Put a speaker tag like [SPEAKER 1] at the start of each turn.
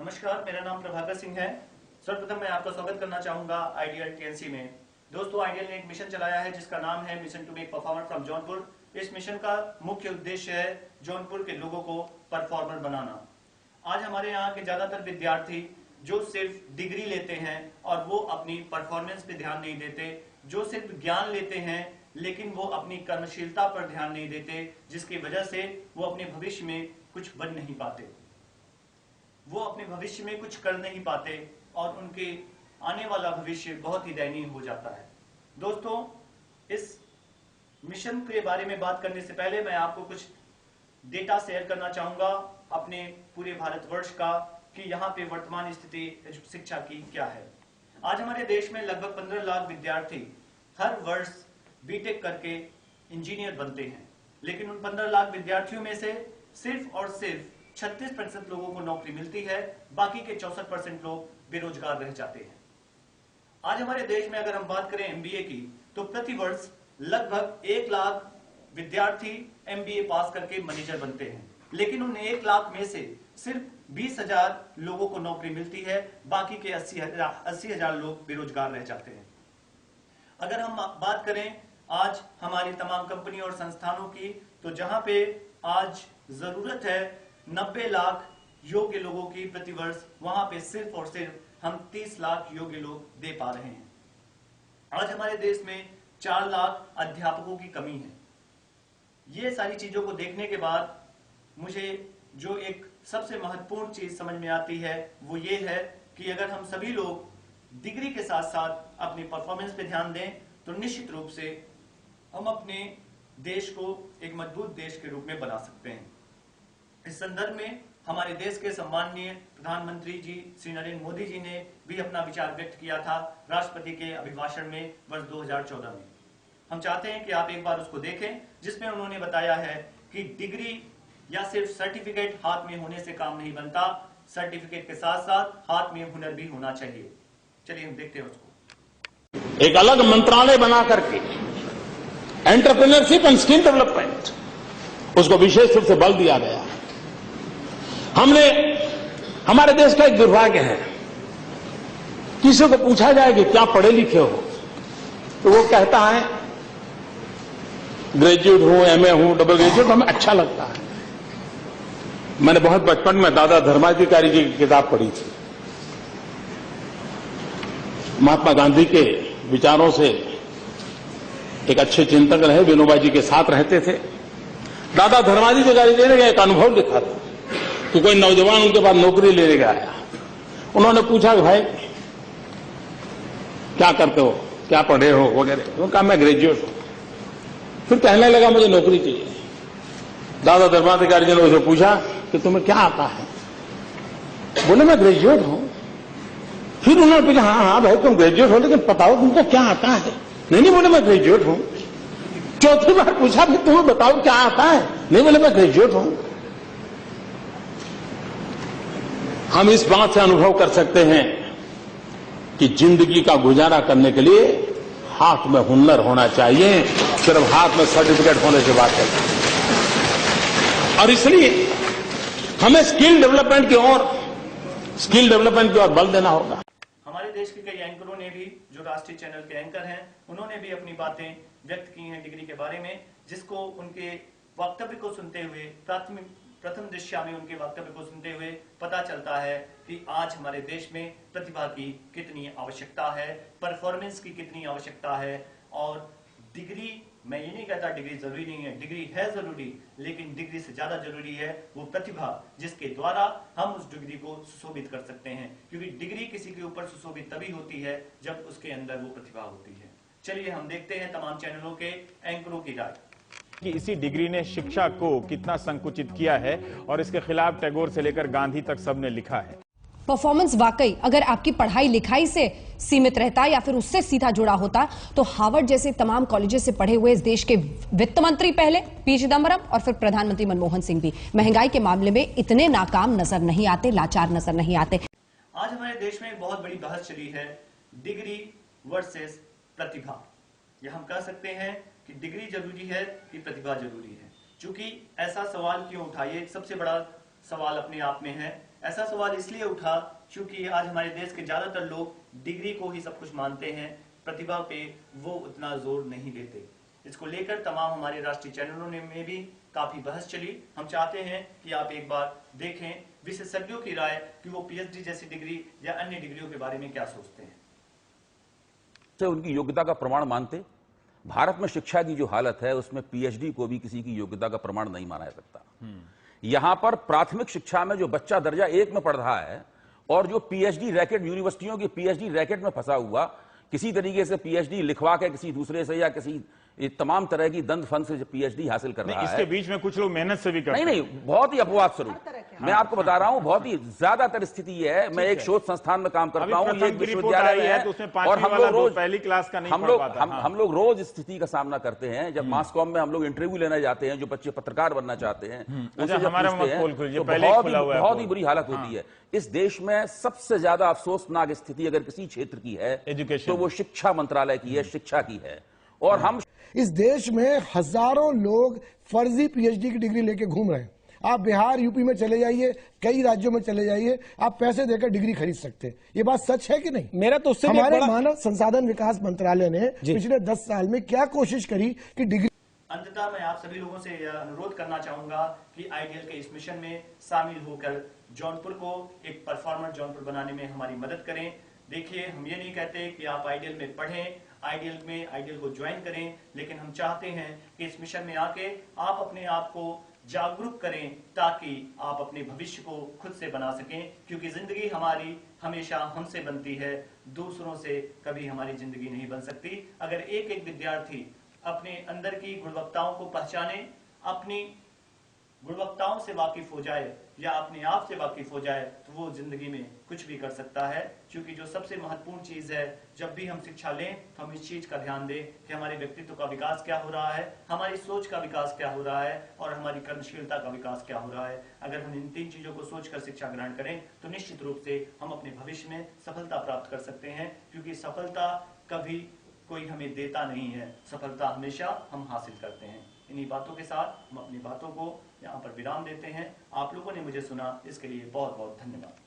[SPEAKER 1] नमस्कार, मेरा नाम प्रभाकर सिंह है। सर्वप्रथम मैं आपका स्वागत करना चाहूंगा आइडियल टीएनसी में। दोस्तों, आइडियल ने एक मिशन चलाया है जिसका नाम है mission to make performer from Jaunpur. इस मिशन का मुख्य उद्देश्य है जौनपुर के लोगों को परफॉर्मर बनाना। आज हमारे यहाँ के ज्यादातर विद्यार्थी जो सिर्फ डिग्री लेते हैं और वो अपनी परफॉर्मेंस पे ध्यान नहीं देते, जो सिर्फ ज्ञान लेते हैं लेकिन वो अपनी कर्मशीलता पर ध्यान नहीं देते, जिसकी वजह से वो अपने भविष्य में कुछ बन नहीं पाते, वो अपने भविष्य में कुछ कर नहीं पाते और उनके आने वाला भविष्य बहुत ही दयनीय हो जाता है। दोस्तों, इस मिशन के बारे में बात करने से पहले मैं आपको कुछ डेटा शेयर करना चाहूंगा अपने पूरे भारतवर्ष का कि यहाँ पे वर्तमान स्थिति शिक्षा की क्या है। आज हमारे देश में लगभग 15 लाख विद्यार्थी हर वर्ष बीटेक करके इंजीनियर बनते हैं, लेकिन उन 15 लाख विद्यार्थियों में से सिर्फ और सिर्फ 36% लोगों को नौकरी मिलती है, बाकी के 64% लोग बेरोजगार रह जाते हैं। आज हमारे देश में अगर हम बात करें एमबीए की, तो प्रति वर्ष लगभग 1 लाख विद्यार्थी एमबीए पास करके मैनेजर बनते हैं, लेकिन उन 1 लाख में से सिर्फ 20,000 लोगों को नौकरी मिलती है, बाकी के 80,000 लोग बेरोजगार रह जाते हैं। अगर हम बात करें आज हमारी तमाम कंपनी और संस्थानों की, तो जहां पे आज जरूरत है 90 लाख योग्य लोगों की प्रति वर्ष, वहां पे सिर्फ और सिर्फ हम 30 लाख योग्य लोग दे पा रहे हैं। आज हमारे देश में 4 लाख अध्यापकों की कमी है। ये सारी चीजों को देखने के बाद मुझे जो एक सबसे महत्वपूर्ण चीज समझ में आती है वो ये है कि अगर हम सभी लोग डिग्री के साथ साथ अपनी परफॉर्मेंस पे ध्यान दें तो निश्चित रूप से हम अपने देश को एक मजबूत देश के रूप में बना सकते हैं। इस संदर्भ में हमारे देश के सम्माननीय प्रधानमंत्री जी श्री नरेंद्र मोदी जी ने भी अपना विचार व्यक्त किया था राष्ट्रपति के अभिभाषण में वर्ष 2014 में। हम चाहते हैं कि आप एक बार उसको देखें, जिसमें उन्होंने बताया है कि डिग्री या सिर्फ सर्टिफिकेट हाथ में होने से काम नहीं बनता, सर्टिफिकेट के साथ साथ हाथ में हुनर भी होना चाहिए। चलिए हम देखते हैं उसको।
[SPEAKER 2] एक अलग मंत्रालय बना करके एंटरप्रेन्योरशिप एंड स्किल डेवलपमेंट, उसको विशेष रूप से बल दिया गया। हमने, हमारे देश का एक दुर्भाग्य है, किसी को पूछा जाए कि क्या पढ़े लिखे हो, तो वो कहता है ग्रेजुएट हूं, एमए हूं, डबल ग्रेजुएट, हमें अच्छा लगता है। मैंने बहुत बचपन में दादा धर्माधिकारी जी की किताब पढ़ी थी। महात्मा गांधी के विचारों से एक अच्छे चिंतक रहे, विनोबा जी के साथ रहते थे। दादा धर्माधिकारी जी ने एक अनुभव लिखा था कि कोई नौजवान उनके पास नौकरी लेने गया आया। उन्होंने पूछा कि भाई क्या करते हो, क्या पढ़े हो वगैरह। उन्होंने कहा मैं ग्रेजुएट हूं। फिर कहने लगा मुझे नौकरी चाहिए। दादा धर्माधिकारी जी ने उसे पूछा कि तुम्हें क्या आता है? बोले मैं ग्रेजुएट हूं। फिर उन्होंने पूछा हाँ भाई तुम ग्रेजुएट हो, लेकिन बताओ तुमको क्या आता है? नहीं बोले मैं ग्रेजुएट हूं। चौथी बार पूछा फिर तुम्हें बताओ क्या आता है? नहीं बोले मैं ग्रेजुएट हूं। हम इस बात से अनुभव कर सकते हैं कि जिंदगी का गुजारा करने के लिए हाथ में हुनर होना चाहिए, सिर्फ हाथ में सर्टिफिकेट होने से बात करते हैं। और इसलिए हमें स्किल डेवलपमेंट की ओर बल देना होगा।
[SPEAKER 1] हमारे देश के कई एंकरों ने भी, जो राष्ट्रीय चैनल के एंकर हैं, उन्होंने भी अपनी बातें व्यक्त की हैं डिग्री के बारे में, जिसको उनके वक्तव्य को सुनते हुए, प्रथम दृष्टया में उनके वक्तव्य को सुनते हुए पता चलता है कि आज हमारे देश में प्रतिभा की कितनी आवश्यकता है, परफॉर्मेंस की कितनी आवश्यकता है। और डिग्री, मैं ये नहीं कहता डिग्री जरूरी नहीं है, डिग्री है जरूरी, लेकिन डिग्री से ज्यादा जरूरी है वो प्रतिभा, जिसके द्वारा हम उस डिग्री को सुशोभित कर सकते हैं, क्योंकि डिग्री किसी के ऊपर सुशोभित तभी होती है जब उसके अंदर वो प्रतिभा होती है। चलिए हम देखते हैं तमाम चैनलों के एंकरों की राय
[SPEAKER 3] कि इसी डिग्री ने शिक्षा को कितना संकुचित किया है और इसके खिलाफ टैगोर से लेकर गांधी तक सबने लिखा है।
[SPEAKER 4] परफॉर्मेंस वाकई अगर आपकी पढ़ाई लिखाई से सीमित रहता या फिर उससे सीधा जुड़ा होता तो हार्वर्ड जैसे तमाम कॉलेजेस से पढ़े हुए इस देश के वित्त मंत्री पहले पी चिदंबरम और फिर प्रधानमंत्री मनमोहन सिंह भी महंगाई के मामले में इतने नाकाम नजर नहीं आते, लाचार नजर नहीं आते।
[SPEAKER 1] आज हमारे देश में एक बहुत बड़ी बहस चली है डिग्री वर्सेस प्रतिभा। यह हम कह सकते हैं कि डिग्री जरूरी है कि प्रतिभा जरूरी है। चूंकि ऐसा सवाल क्यों उठाइए, सबसे बड़ा सवाल अपने आप में है ऐसा सवाल इसलिए उठा क्योंकि आज हमारे देश के ज्यादातर लोग डिग्री को ही सब कुछ मानते हैं, प्रतिभा पे वो उतना जोर नहीं देते। इसको लेकर तमाम हमारे राष्ट्रीय चैनलों में भी काफी बहस चली। हम चाहते हैं कि आप एक बार देखें विशेषज्ञों की राय कि वो पीएचडी जैसी डिग्री या अन्य डिग्रियों के बारे में क्या सोचते हैं।
[SPEAKER 5] से उनकी योग्यता का प्रमाण मानते। भारत में शिक्षा की जो हालत है उसमें पीएचडी को भी किसी की योग्यता का प्रमाण नहीं माना जा सकता। यहां पर प्राथमिक शिक्षा में जो बच्चा दर्जा 1 में पढ़ रहा है और जो पीएचडी रैकेट, यूनिवर्सिटियों की पीएचडी रैकेट में फंसा हुआ, किसी तरीके से पीएचडी लिखवा के किसी दूसरे से या किसी तमाम तरह की दंड फंड से पीएचडी हासिल कर रहा है।
[SPEAKER 3] इसके बीच में कुछ लोग मेहनत से भी करते हैं।
[SPEAKER 5] नहीं, बहुत ही अपवाद स्वरूप मैं आपको बता रहा हूं, बहुत ही ज्यादातर स्थिति है। मैं एक शोध संस्थान में काम करता हूं, ये विश्वविद्यालय है, और हम लोग रोज
[SPEAKER 3] पहली क्लास का नहीं
[SPEAKER 5] हम लोग रोज इस स्थिति का सामना करते हैं। जब मास कॉम में हम लोग इंटरव्यू लेने जाते हैं, जो बच्चे पत्रकार बनना चाहते हैं, उनसे जब पूछते हैं, बहुत ही बुरी हालत होती है। इस देश में सबसे ज्यादा अफसोसनाक स्थिति अगर किसी क्षेत्र की है तो वो शिक्षा मंत्रालय की है, शिक्षा की है। और हम
[SPEAKER 6] इस देश में हजारों लोग फर्जी पीएचडी की डिग्री लेके घूम रहे हैं। आप बिहार, यूपी में चले जाइए, कई राज्यों में चले जाइए, आप पैसे देकर डिग्री खरीद सकते हैं। ये बात सच है कि नहीं?
[SPEAKER 7] मेरा तो उससे
[SPEAKER 6] हमारे मानव संसाधन विकास मंत्रालय ने पिछले 10 साल में क्या कोशिश करी कि डिग्री।
[SPEAKER 1] अंततः मैं आप सभी लोगों से यह अनुरोध करना चाहूंगा कि आइडियल के इस मिशन में शामिल होकर जौनपुर को एक परफॉर्मर जौनपुर बनाने में हमारी मदद करें। देखिए, हम ये नहीं कहते कि आप आइडियल में पढ़ें, आइडियल को ज्वाइन करें, लेकिन हम चाहते हैं कि इस मिशन में आके आप अपने आप को जागरूक करें ताकि आप अपने भविष्य को खुद से बना सकें, क्योंकि जिंदगी हमारी हमेशा हमसे बनती है, दूसरों से कभी हमारी जिंदगी नहीं बन सकती। अगर एक एक विद्यार्थी अपने अंदर की गुणवत्ताओं को पहचाने, अपनी गुणवत्ताओं से वाकिफ हो जाए या अपने आप से वाकिफ हो जाए, तो वो जिंदगी में कुछ भी कर सकता है। क्योंकि जो सबसे महत्वपूर्ण चीज है, जब भी हम शिक्षा लें तो हम इस चीज का ध्यान दें कि हमारे व्यक्तित्व का विकास क्या हो रहा है, हमारी सोच का विकास क्या हो रहा है और हमारी कर्मशीलता का विकास क्या हो रहा है। अगर हम इन 3 चीजों को सोचकर शिक्षा ग्रहण करें तो निश्चित रूप से हम अपने भविष्य में सफलता प्राप्त कर सकते हैं, क्योंकि सफलता कभी कोई हमें देता नहीं है, सफलता हमेशा हम हासिल करते हैं। इन्हीं बातों के साथ हम अपनी बातों को यहाँ पर विराम देते हैं। आप लोगों ने मुझे सुना, इसके लिए बहुत बहुत धन्यवाद।